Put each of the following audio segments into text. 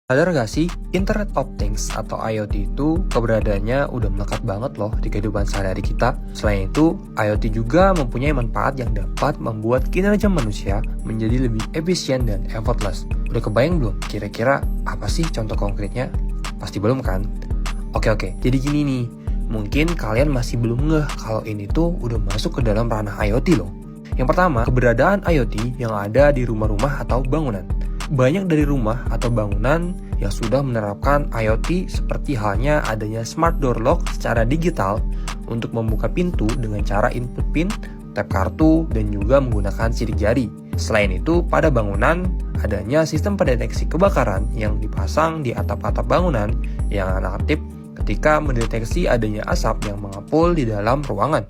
Sadar gak sih, Internet of Things atau IoT itu keberadaannya udah melekat banget loh di kehidupan sehari-hari kita. Selain itu, IoT juga mempunyai manfaat yang dapat membuat kinerja manusia menjadi lebih efisien dan effortless. Udah kebayang belum kira-kira apa sih contoh konkretnya? Pasti belum kan? Oke, jadi gini nih, mungkin kalian masih belum ngeh kalau ini tuh udah masuk ke dalam ranah IoT loh. Yang pertama, keberadaan IoT yang ada di rumah-rumah atau bangunan. Banyak dari rumah atau bangunan yang sudah menerapkan IoT seperti halnya adanya smart door lock secara digital untuk membuka pintu dengan cara input PIN, tap kartu, dan juga menggunakan sidik jari. Selain itu, pada bangunan adanya sistem pendeteksi kebakaran yang dipasang di atap-atap bangunan yang aktif ketika mendeteksi adanya asap yang mengepul di dalam ruangan.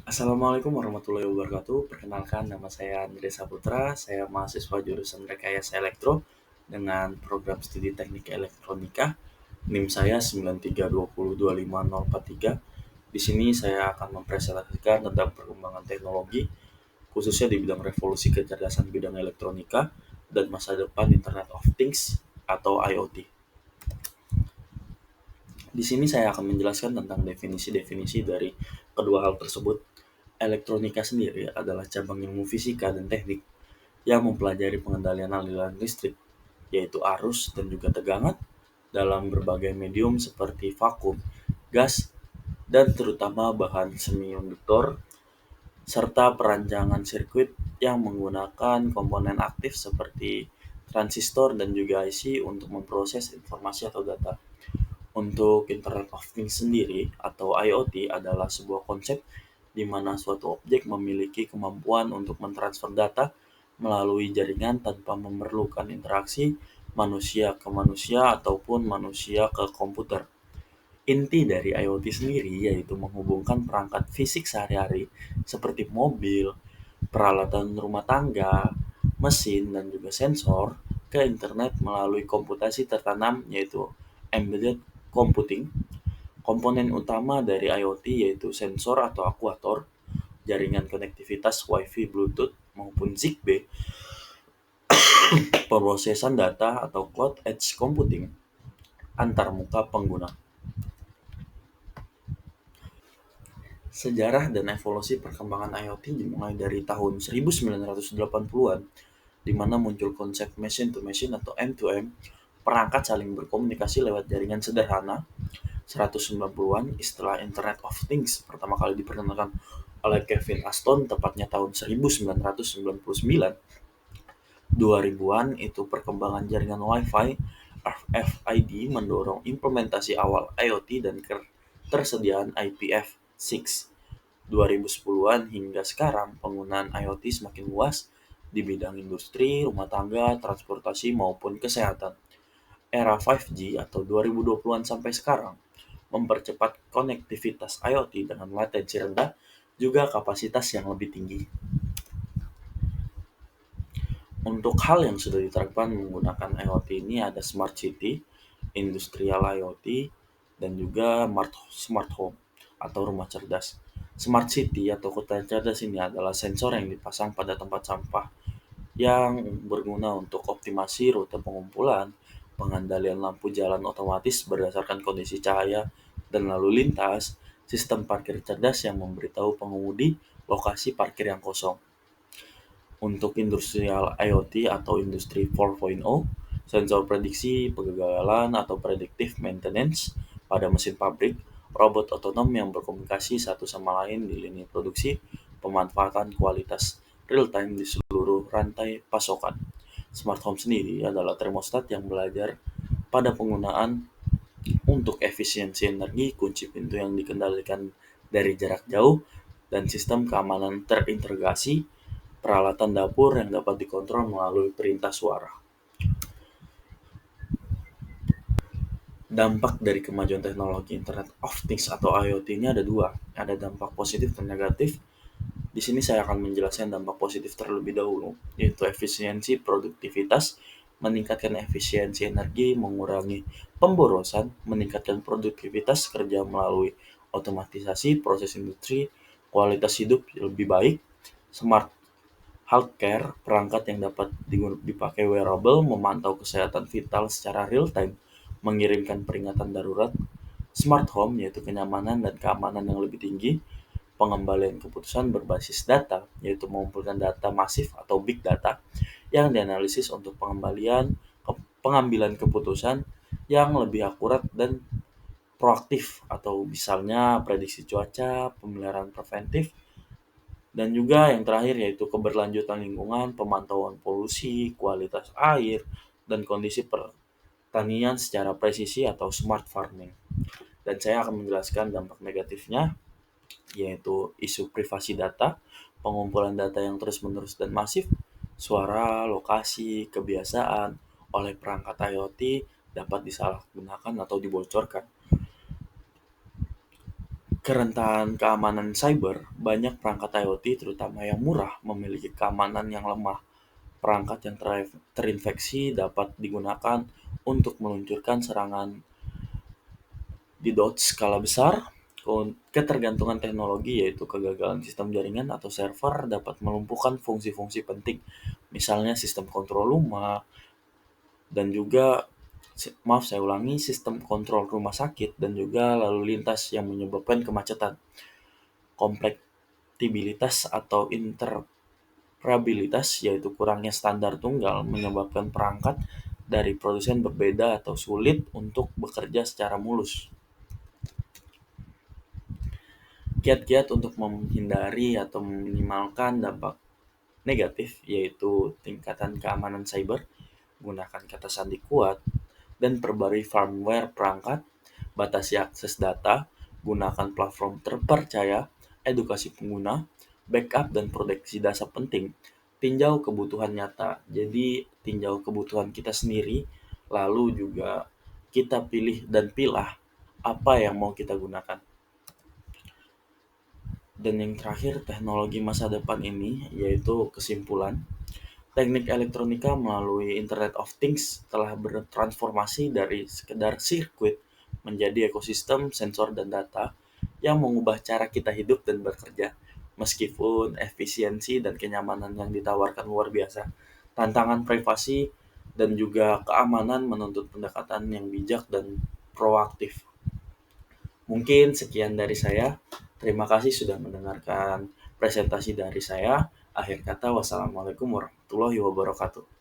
Assalamualaikum warahmatullahi wabarakatuh. Perkenalkan, nama saya Andre Saputra. Saya mahasiswa jurusan Rekayasa Elektro dengan program studi Teknik Elektronika. NIM saya 932025043. Di sini saya akan mempresentasikan tentang perkembangan teknologi, khususnya di bidang revolusi kecerdasan bidang elektronika dan masa depan Internet of Things atau IoT. Di sini saya akan menjelaskan tentang definisi-definisi dari kedua hal tersebut. Elektronika sendiri adalah cabang ilmu fisika dan teknik yang mempelajari pengendalian aliran listrik, yaitu arus dan juga tegangan dalam berbagai medium seperti vakum, gas, dan terutama bahan semikonduktor, serta perancangan sirkuit yang menggunakan komponen aktif seperti transistor dan juga IC untuk memproses informasi atau data. Untuk Internet of Things sendiri atau IoT adalah sebuah konsep di mana suatu objek memiliki kemampuan untuk mentransfer data melalui jaringan tanpa memerlukan interaksi manusia ke manusia ataupun manusia ke komputer. Inti dari IoT sendiri yaitu menghubungkan perangkat fisik sehari-hari seperti mobil, peralatan rumah tangga, mesin, dan juga sensor ke internet melalui komputasi tertanam yaitu embedded computing. Komponen utama dari IoT yaitu sensor atau aktuator, jaringan konektivitas Wi-Fi, Bluetooth, maupun Zigbee, pemrosesan data atau cloud edge computing antar muka pengguna. Sejarah dan evolusi perkembangan IoT dimulai dari tahun 1980-an, di mana muncul konsep machine to machine atau M2M, perangkat saling berkomunikasi lewat jaringan sederhana. 190-an, istilah Internet of Things pertama kali diperkenalkan oleh Kevin Aston tepatnya tahun 1999. 2000-an itu perkembangan jaringan Wi-Fi, RFID mendorong implementasi awal IoT dan ketersediaan IPv6. 2010-an hingga sekarang penggunaan IoT semakin luas di bidang industri, rumah tangga, transportasi maupun kesehatan. Era 5G atau 2020-an sampai sekarang mempercepat konektivitas IoT dengan latensi rendah juga kapasitas yang lebih tinggi. Untuk hal yang sudah diterapkan menggunakan IoT ini ada Smart City, Industrial IoT, dan juga Smart Home atau rumah cerdas. Smart City atau kota cerdas ini adalah sensor yang dipasang pada tempat sampah yang berguna untuk optimasi rute pengumpulan, pengendalian lampu jalan otomatis berdasarkan kondisi cahaya dan lalu lintas, sistem parkir cerdas yang memberitahu pengemudi lokasi parkir yang kosong. Untuk industrial IoT atau industri 4.0, sensor prediksi kegagalan atau predictive maintenance pada mesin pabrik, robot otonom yang berkomunikasi satu sama lain di lini produksi, pemanfaatan kualitas real-time di seluruh rantai pasokan. Smart home sendiri adalah termostat yang belajar pada penggunaan untuk efisiensi energi, kunci pintu yang dikendalikan dari jarak jauh, dan sistem keamanan terintegrasi, peralatan dapur yang dapat dikontrol melalui perintah suara. Dampak dari kemajuan teknologi Internet of Things atau IoT ini ada dua, ada dampak positif dan negatif. Di sini saya akan menjelaskan dampak positif terlebih dahulu, yaitu efisiensi produktivitas, meningkatkan efisiensi energi, mengurangi pemborosan, meningkatkan produktivitas kerja melalui otomatisasi proses industri, kualitas hidup lebih baik, smart Healthcare, perangkat yang dapat dipakai wearable, memantau kesehatan vital secara real time, mengirimkan peringatan darurat. Smart home, yaitu kenyamanan dan keamanan yang lebih tinggi. Pengembalian keputusan berbasis data, yaitu mengumpulkan data masif atau big data yang dianalisis untuk pengambilan keputusan yang lebih akurat dan proaktif, atau misalnya prediksi cuaca, pemeliharaan preventif, dan juga yang terakhir yaitu keberlanjutan lingkungan, pemantauan polusi, kualitas air, dan kondisi pertanian secara presisi atau smart farming. Dan saya akan menjelaskan dampak negatifnya, yaitu isu privasi data, pengumpulan data yang terus-menerus dan masif, suara, lokasi, kebiasaan oleh perangkat IoT dapat disalahgunakan atau dibocorkan. Kerentanan keamanan cyber, banyak perangkat IoT terutama yang murah memiliki keamanan yang lemah. Perangkat yang terinfeksi dapat digunakan untuk meluncurkan serangan DDoS skala besar. Ketergantungan teknologi, yaitu kegagalan sistem jaringan atau server, dapat melumpuhkan fungsi-fungsi penting, misalnya sistem kontrol rumah, dan juga maaf saya ulangi, sistem kontrol rumah sakit dan juga lalu lintas yang menyebabkan kemacetan. Kompatibilitas atau interoperabilitas, yaitu kurangnya standar tunggal, menyebabkan perangkat dari produsen berbeda atau sulit untuk bekerja secara mulus. Kiat-kiat untuk menghindari atau meminimalkan dampak negatif, yaitu tingkatan keamanan cyber, gunakan kata sandi kuat, dan perbarui firmware perangkat, batasi akses data, gunakan platform terpercaya, edukasi pengguna, backup dan proteksi data penting, tinjau kebutuhan nyata. Jadi tinjau kebutuhan kita sendiri, lalu juga kita pilih dan pilah apa yang mau kita gunakan. Dan yang terakhir, teknologi masa depan ini, yaitu kesimpulan. Teknik elektronika melalui Internet of Things telah bertransformasi dari sekedar sirkuit menjadi ekosistem sensor dan data yang mengubah cara kita hidup dan bekerja. Meskipun efisiensi dan kenyamanan yang ditawarkan luar biasa, tantangan privasi dan juga keamanan menuntut pendekatan yang bijak dan proaktif. Mungkin sekian dari saya. Terima kasih sudah mendengarkan presentasi dari saya. Akhir kata, wassalamualaikum warahmatullahi wabarakatuh.